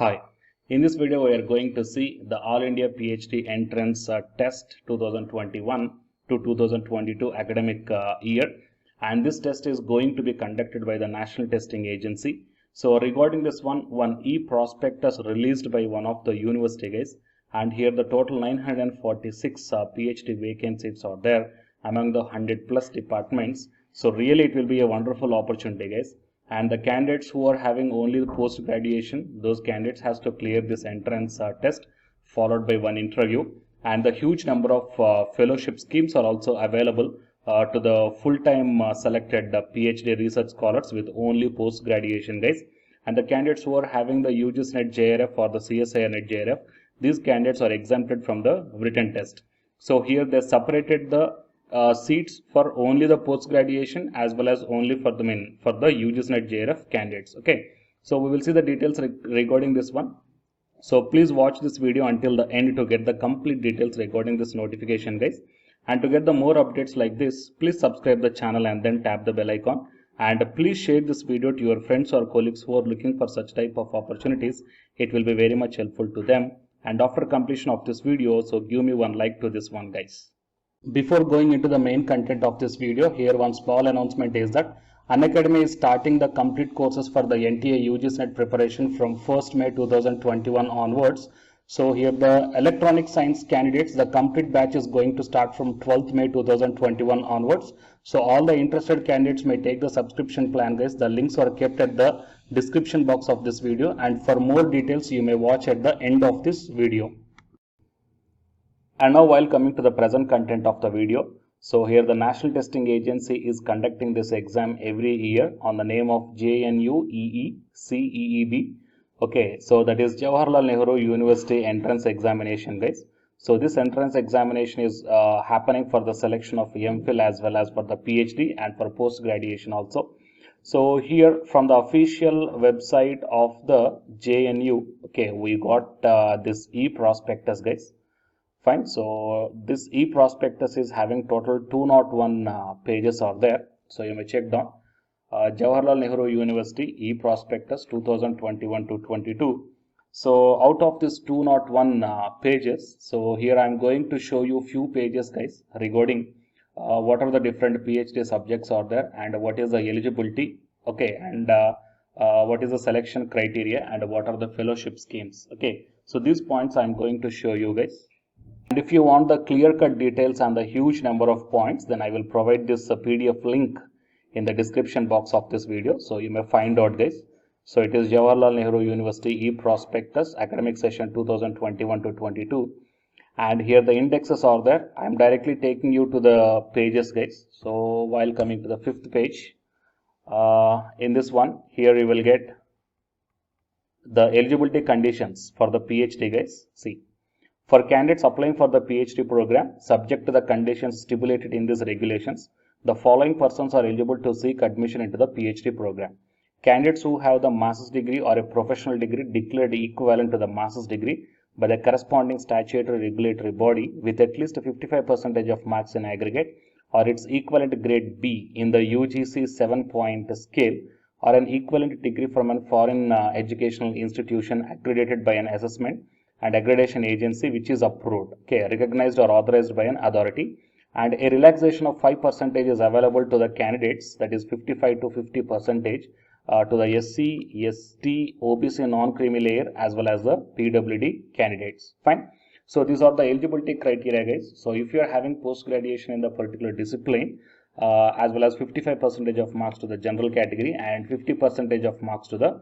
Hi, in this video we are going to see the All India PhD Entrance Test 2021 to 2022 academic year, and this test is going to be conducted by the National Testing Agency. So regarding this one e-prospectus released by one of the university guys, and here the total 946 PhD vacancies are there among the 100 plus departments. So really it will be a wonderful opportunity guys. And the candidates who are having only the post graduation, those candidates has to clear this entrance test followed by one interview, and the huge number of fellowship schemes are also available to the full-time selected PhD research scholars with only post graduation guys. And the candidates who are having the UGC NET JRF or the CSIR NET JRF, these candidates are exempted from the written test. So here they separated the seats for only the post graduation as well as only for the UGC NET JRF candidates. Okay, so we will see the details regarding this one. So please watch this video until the end to get the complete details regarding this notification guys. And to get the more updates like this, please subscribe the channel and then tap the bell icon. And please share this video to your friends or colleagues who are looking for such type of opportunities. It will be very much helpful to them. And after completion of this video, so give me one like to this one guys. Before going into the main content of this video, here one small announcement is that Unacademy is starting the complete courses for the NTA UGC NET preparation from 1st May 2021 onwards. So here the electronic science candidates, the complete batch is going to start from 12th May 2021 onwards. So all the interested candidates may take the subscription plan guys. The links are kept at the description box of this video, and for more details you may watch at the end of this video. And now while coming to the present content of the video, so here the National Testing Agency is conducting this exam every year on the name of JNU-EE-CEEB. Okay, so that is Jawaharlal Nehru University Entrance Examination guys. So this entrance examination is happening for the selection of MPhil as well as for the PhD and for post graduation also. So here from the official website of the JNU, okay, we got this e-prospectus guys. Fine, so this e-prospectus is having total 201 pages are there. So you may check down Jawaharlal Nehru University e-prospectus 2021 to 22. So out of this 201 pages, so here I am going to show you few pages guys regarding what are the different PhD subjects are there and what is the eligibility, okay, and what is the selection criteria and what are the fellowship schemes. Okay, so these points I am going to show you guys. And if you want the clear-cut details and the huge number of points, then I will provide this PDF link in the description box of this video. So you may find out guys. So it is Jawaharlal Nehru University e-prospectus academic session 2021 to 22. And here the indexes are there. I am directly taking you to the pages guys. So while coming to the 5th page, in this one, here you will get the eligibility conditions for the PhD guys. See. For candidates applying for the PhD program, subject to the conditions stipulated in these regulations, the following persons are eligible to seek admission into the PhD program. Candidates who have the master's degree or a professional degree declared equivalent to the master's degree by the corresponding statutory regulatory body with at least 55% of marks in aggregate or its equivalent grade B in the UGC 7-point scale, or an equivalent degree from a foreign educational institution accredited by an assessment and accreditation agency which is approved, okay, recognized or authorized by an authority, and a relaxation of 5% is available to the candidates, that is 55 to 50% to the SC, ST, OBC non-creamy layer as well as the PWD candidates. Fine. So these are the eligibility criteria guys. So if you are having post graduation in the particular discipline, as well as 55% of marks to the general category and 50% of marks to the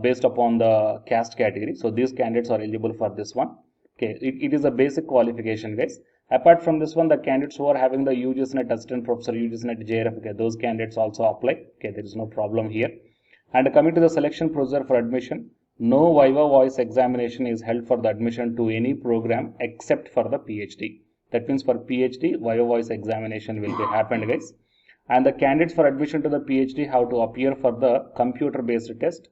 based upon the caste category. So these candidates are eligible for this one. Okay, it is a basic qualification guys. Apart from this one, the candidates who are having the UGC NET assistant professor, UGC NET JRF, okay, those candidates also apply. Okay, there is no problem here. And coming to the selection procedure for admission, no Viva voice examination is held for the admission to any program except for the PhD. That means for PhD, Viva voice examination will be happened guys. And the candidates for admission to the PhD have to appear for the computer based test.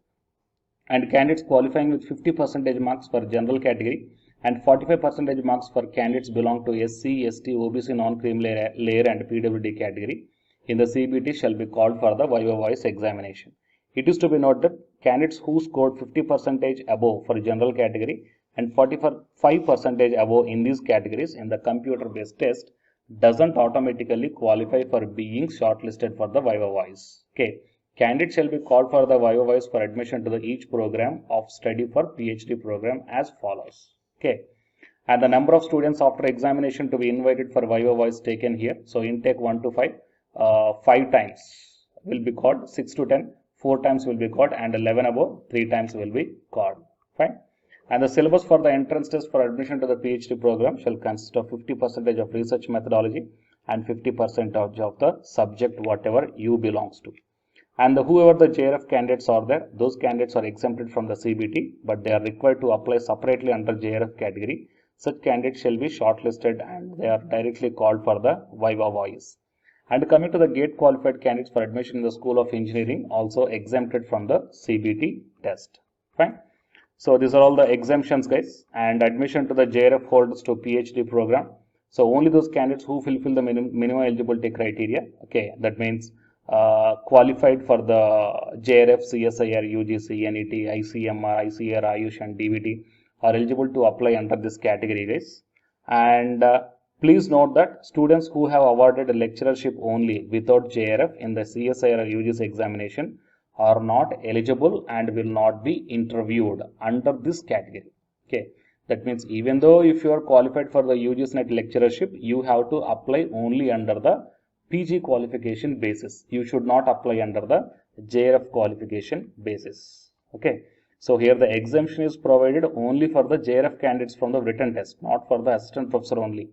And candidates qualifying with 50% marks for general category and 45% marks for candidates belong to SC, ST, OBC non-cream layer and PWD category in the CBT shall be called for the Viva voice examination. It is to be noted that candidates who scored 50% above for general category and 45% above in these categories in the computer based test doesn't automatically qualify for being shortlisted for the Viva Voice. Okay. Candidates shall be called for the Viva Voice for admission to the each program of study for PhD program as follows. Okay. And the number of students after examination to be invited for Viva Voice taken here. So intake 1 to 5, 5 times will be called, 6 to 10, 4 times will be called, and 11 above, 3 times will be called. Fine. And the syllabus for the entrance test for admission to the PhD program shall consist of 50% of research methodology and 50% of the subject whatever you belongs to. And whoever the JRF candidates are there, those candidates are exempted from the CBT, but they are required to apply separately under JRF category. Such candidates shall be shortlisted and they are directly called for the Viva Voice. And coming to the GATE qualified candidates for admission in the School of Engineering, also exempted from the CBT test. Fine. So these are all the exemptions, guys. And admission to the JRF holders to PhD program. So only those candidates who fulfill the minimum eligibility criteria. Okay, that means qualified for the JRF, CSIR, UGC, NET, ICMR, ICAR, Ayush and DVT are eligible to apply under this category, guys. And please note that students who have awarded a lecturership only without JRF in the CSIR or UGC examination are not eligible and will not be interviewed under this category. Okay, that means even though if you are qualified for the UGC NET lecturership, you have to apply only under the PG qualification basis. You should not apply under the JRF qualification basis. Okay. So here the exemption is provided only for the JRF candidates from the written test, not for the assistant professor only.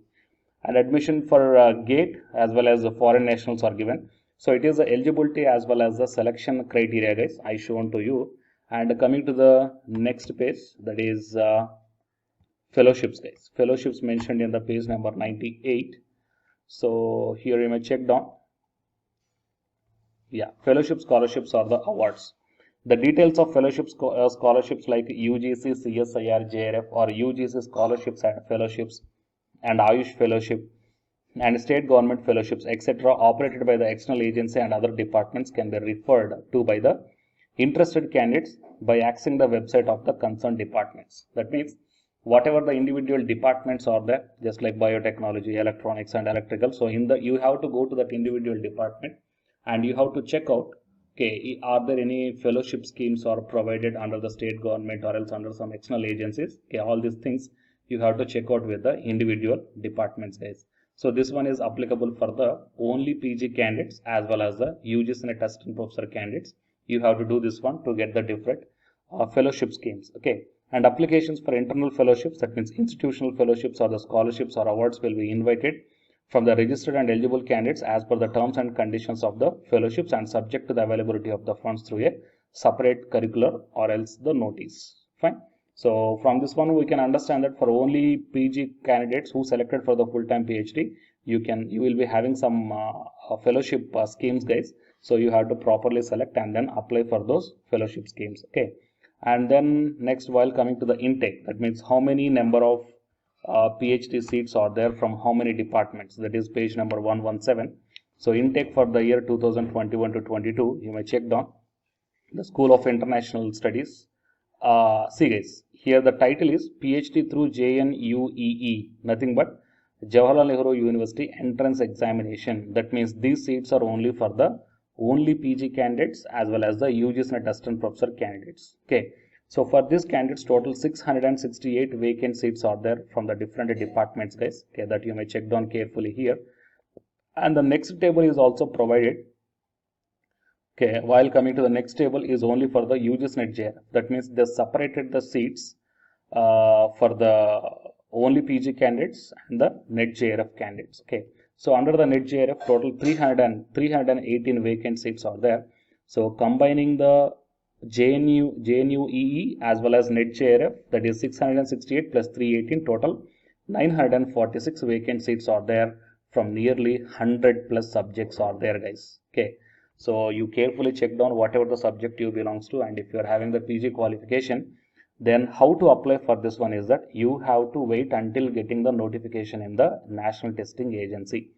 And admission for GATE as well as the foreign nationals are given. So it is the eligibility as well as the selection criteria, guys, I shown to you. And coming to the next page, that is fellowships, guys. Fellowships mentioned in the page number 98. So here you may check down. Yeah, fellowship scholarships are the awards. The details of fellowship scholarships like UGC, CSIR, JRF or UGC scholarships and fellowships and Ayush fellowship and state government fellowships, etc. operated by the external agency and other departments can be referred to by the interested candidates by accessing the website of the concerned departments. That means whatever the individual departments are there, just like biotechnology, electronics and electrical. So you have to go to that individual department and you have to check out, okay, are there any fellowship schemes are provided under the state government or else under some external agencies. Okay, all these things you have to check out with the individual departments, guys. So this one is applicable for the only PG candidates as well as the UGC NET assistant professor candidates. You have to do this one to get the different fellowship schemes. Okay, and applications for internal fellowships, that means institutional fellowships or the scholarships or awards, will be invited from the registered and eligible candidates as per the terms and conditions of the fellowships and subject to the availability of the funds through a separate curricular or else the notice. Fine. So from this one we can understand that for only PG candidates who selected for the full-time PhD, you will be having some fellowship schemes, guys. So you have to properly select and then apply for those fellowship schemes. Okay. And then next, while coming to the intake, that means how many number of PhD seats are there from how many departments, that is page number 117. So intake for the year 2021 to 22, you may check down the School of International Studies. See guys, here the title is PhD through JNUEE, nothing but Jawaharlal Nehru University entrance examination. That means these seats are only for the only PG candidates as well as the UGC NET assistant professor candidates. Okay. So for these candidates, total 668 vacant seats are there from the different departments, guys. Okay, that you may check down carefully here. And the next table is also provided. Okay, while coming to the next table is only for the UGC NET JRF. That means they separated the seats for the only PG candidates and the NET JRF candidates. Okay, so under the NET JRF, total 318 vacant seats are there. So combining the JNUEE as well as NET JRF, that is 668 plus 318, total 946 vacant seats are there from nearly 100 plus subjects are there, guys. Okay, so you carefully check down whatever the subject you belongs to, and if you are having the PG qualification, then how to apply for this one is that you have to wait until getting the notification in the National Testing Agency.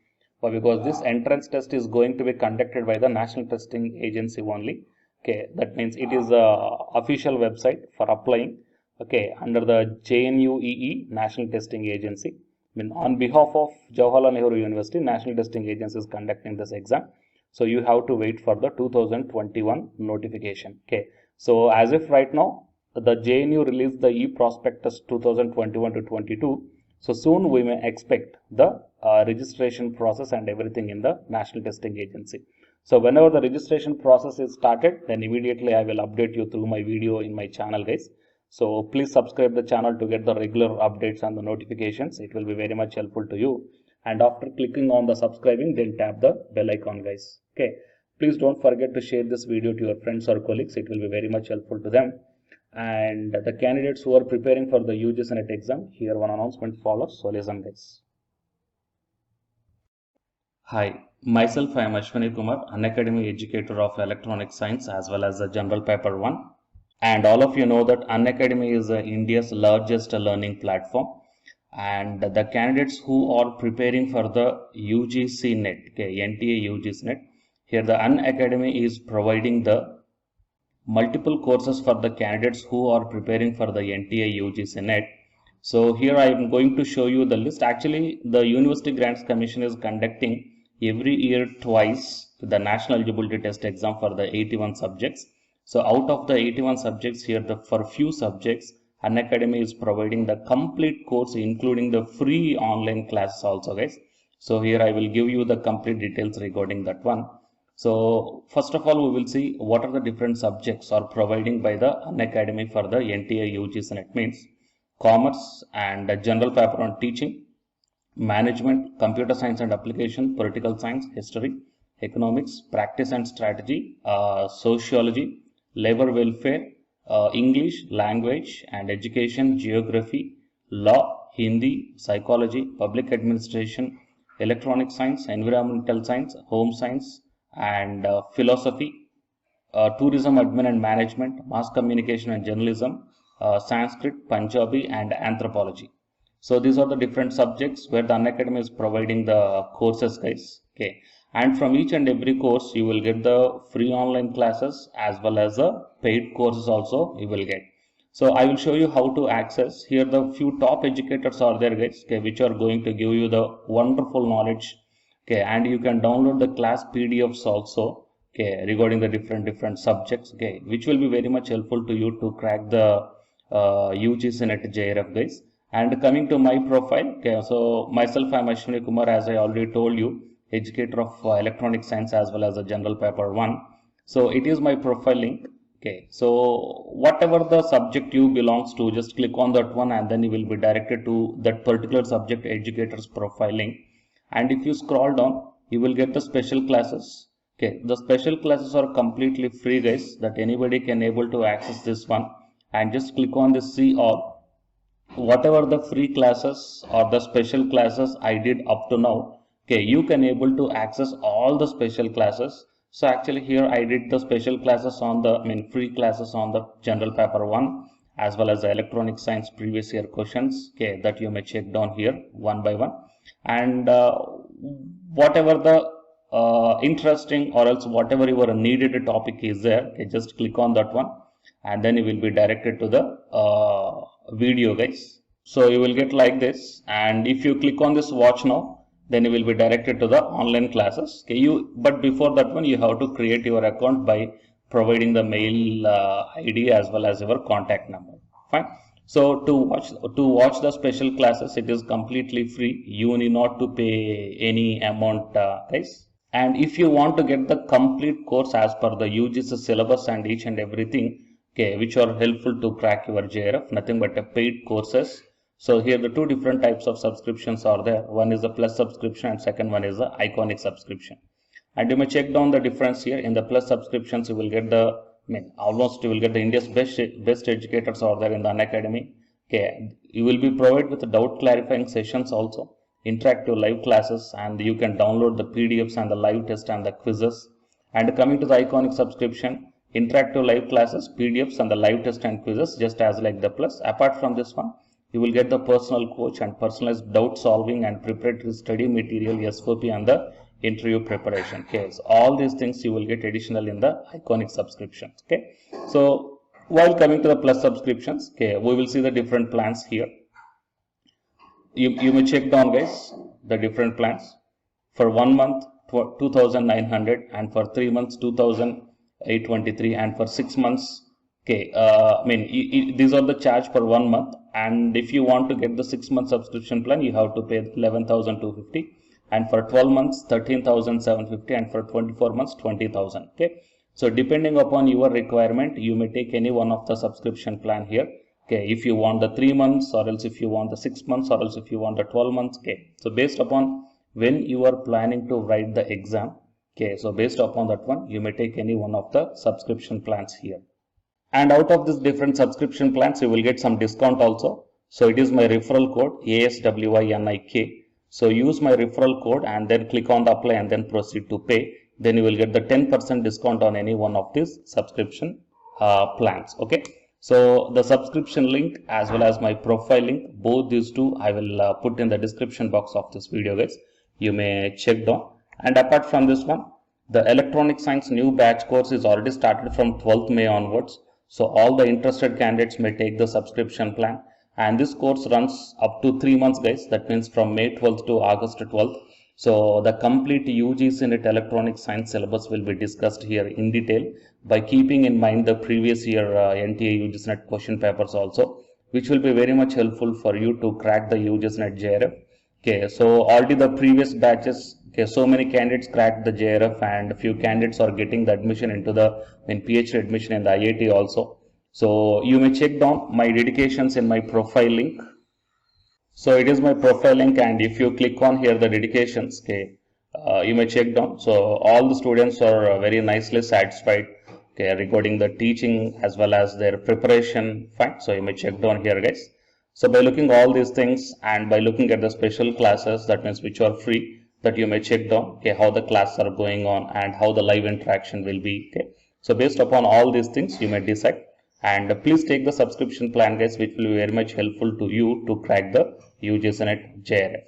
Because this entrance test is going to be conducted by the National Testing Agency only. Okay, that means it is a official website for applying. Okay, under the JNUEE, National Testing Agency. I mean, on behalf of Jawaharlal Nehru University, National Testing Agency is conducting this exam. So you have to wait for the 2021 notification. Okay, so as if right now the JNU released the e-prospectus 2021 to 22. So soon we may expect the registration process and everything in the National Testing Agency. So whenever the registration process is started, then immediately I will update you through my video in my channel, guys. So please subscribe the channel to get the regular updates and the notifications. It will be very much helpful to you. And after clicking on the subscribing, then tap the bell icon, guys. Okay. Please don't forget to share this video to your friends or colleagues. It will be very much helpful to them. And the candidates who are preparing for the UGC NET exam, here one announcement follows. So listen, guys. Hi, myself I am Ashwani Kumar, Unacademy educator of Electronic Science as well as the General Paper 1. And all of you know that Unacademy is India's largest learning platform. And the candidates who are preparing for the UGC NET, okay, NTA UGC NET, here the Unacademy is providing the multiple courses for the candidates who are preparing for the NTA UGC NET. So here I am going to show you the list. Actually, the University Grants Commission is conducting every year twice the National Eligibility Test exam for the 81 subjects. So out of the 81 subjects here, for few subjects, Unacademy is providing the complete course, including the free online classes also, guys. So here I will give you the complete details regarding that one. So first of all, we will see what are the different subjects are providing by the Unacademy for the NTA UGC NET. Means commerce and general paper on teaching, management, computer science and application, political science, history, economics, practice and strategy, sociology, labor welfare, English, language and education, geography, law, Hindi, psychology, public administration, electronic science, environmental science, home science and philosophy, tourism, admin and management, mass communication and journalism, Sanskrit, Punjabi and anthropology. So these are the different subjects where the Unacademy is providing the courses, guys. Okay, and from each and every course you will get the free online classes as well as the paid courses also you will get. So I will show you how to access. Here the few top educators are there, guys, okay, which are going to give you the wonderful knowledge. Okay, and you can download the class PDFs also, okay, regarding the different subjects, okay, which will be very much helpful to you to crack the UGC NET JRF, guys. And coming to my profile, okay, so myself I am Ashwani Kumar, as I already told you, educator of electronic science as well as a general paper 1. So it is my profile link. Okay, so whatever the subject you belongs to, just click on that one and then you will be directed to that particular subject educator's profile link. And if you scroll down, you will get the special classes. Okay, the special classes are completely free, guys, that anybody can able to access this one. And just click on this see all. Whatever the free classes or the special classes I did up to now, okay, you can able to access all the special classes. So actually here I did the special classes on the, free classes on the general paper 1 as well as the electronic science previous year questions, okay, that you may check down here one by one. And whatever the interesting or else whatever your needed topic is there, okay, just click on that one and then you will be directed to the video, guys. So you will get like this, and if you click on this watch now, then you will be directed to the online classes. Okay, but before that one you have to create your account by providing the mail ID as well as your contact number. Fine. So to watch the special classes, it is completely free. You need not to pay any amount, guys. And if you want to get the complete course as per the UGC syllabus and each and everything, okay, which are helpful to crack your JRF, nothing but a paid courses. So here the two different types of subscriptions are there. One is the plus subscription and second one is the iconic subscription. And you may check down the difference here. In the plus subscriptions, you will get the, almost you will get the India's best educators are there in the Unacademy. Okay, you will be provided with doubt clarifying sessions also, interactive live classes, and you can download the PDFs and the live test and the quizzes. And coming to the iconic subscription, interactive live classes, PDFs and the live test and quizzes, just as like the plus. Apart from this one, you will get the personal coach and personalized doubt solving and preparatory study material, SOP and the interview preparation. Okay, so all these things you will get additional in the Iconic subscriptions. Okay, so while coming to the Plus subscriptions, okay, we will see the different plans here. You may check down, guys, the different plans. For 1 month 2,900, and for 3 months 2,823, and for 6 months, okay, these are the charge for 1 month, and if you want to get the 6-month subscription plan, you have to pay 11,250, and for 12 months 13,750, and for 24 months 20,000. Okay, so depending upon your requirement, you may take any one of the subscription plan here. Okay, if you want the 3 months, or else if you want the 6 months, or else if you want the 12 months. Okay, so based upon when you are planning to write the exam, okay, so based upon that one, you may take any one of the subscription plans here. And out of these different subscription plans, you will get some discount also. So it is my referral code ASWINIK. So use my referral code and then click on the apply and then proceed to pay. Then you will get the 10% discount on any one of these subscription plans. Okay. So the subscription link as well as my profile link, both these two I will put in the description box of this video, guys. You may check down. And apart from this one, the electronic science new batch course is already started from 12th May onwards. So all the interested candidates may take the subscription plan. And this course runs up to 3 months, guys. That means from May 12th to August 12th. So the complete UGC NET electronic science syllabus will be discussed here in detail, by keeping in mind the previous year NTA UGC NET question papers also, which will be very much helpful for you to crack the UGC NET JRF. Okay, so already the previous batches, okay, so many candidates cracked the JRF, and a few candidates are getting the admission into the PhD admission in the IIT also. So you may check down my dedications in my profile link. So it is my profile link, and if you click on here the dedications, okay, you may check down. So all the students are very nicely satisfied, okay, regarding the teaching as well as their preparation. Fine. So you may check down here, guys. So by looking all these things and by looking at the special classes, that means which are free, that you may check down, okay, how the classes are going on and how the live interaction will be. Okay. So based upon all these things, you may decide. And please take the subscription plan, guys, which will be very much helpful to you to crack the UGC NET JRF.